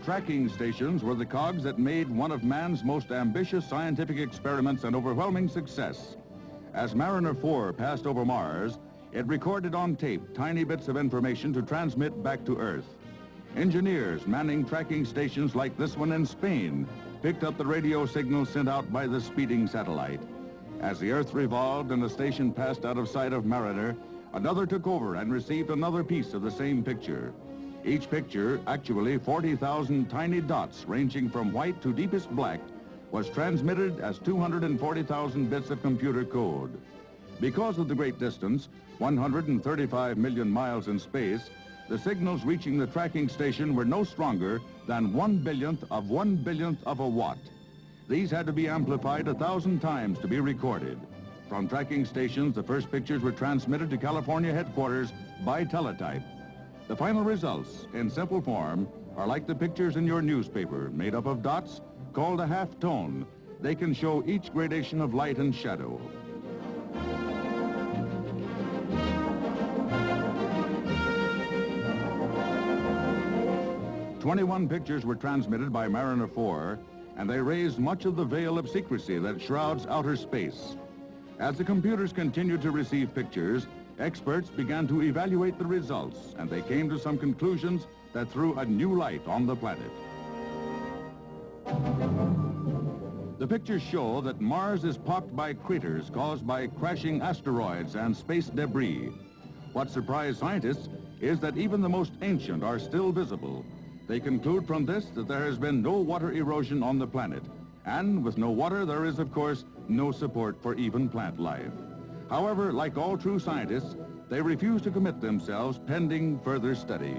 Tracking stations were the cogs that made one of man's most ambitious scientific experiments an overwhelming success. As Mariner 4 passed over Mars, it recorded on tape tiny bits of information to transmit back to Earth. Engineers manning tracking stations like this one in Spain picked up the radio signal sent out by the speeding satellite. As the Earth revolved and the station passed out of sight of Mariner, another took over and received another piece of the same picture. Each picture, actually 40,000 tiny dots ranging from white to deepest black, was transmitted as 240,000 bits of computer code. Because of the great distance, 135 million miles in space, the signals reaching the tracking station were no stronger than 1/1000th of a watt. These had to be amplified 1,000 times to be recorded. From tracking stations, the first pictures were transmitted to California headquarters by teletype. The final results, in simple form, are like the pictures in your newspaper, made up of dots called a half-tone. They can show each gradation of light and shadow. "21 pictures were transmitted by Mariner 4, and they raised much of the veil of secrecy that shrouds outer space. As the computers continued to receive pictures, experts began to evaluate the results, and they came to some conclusions that threw a new light on the planet. The pictures show that Mars is pocked by craters caused by crashing asteroids and space debris. What surprised scientists is that even the most ancient are still visible. They conclude from this that there has been no water erosion on the planet. And with no water, there is, of course, no support for even plant life. However, like all true scientists, they refuse to commit themselves pending further study.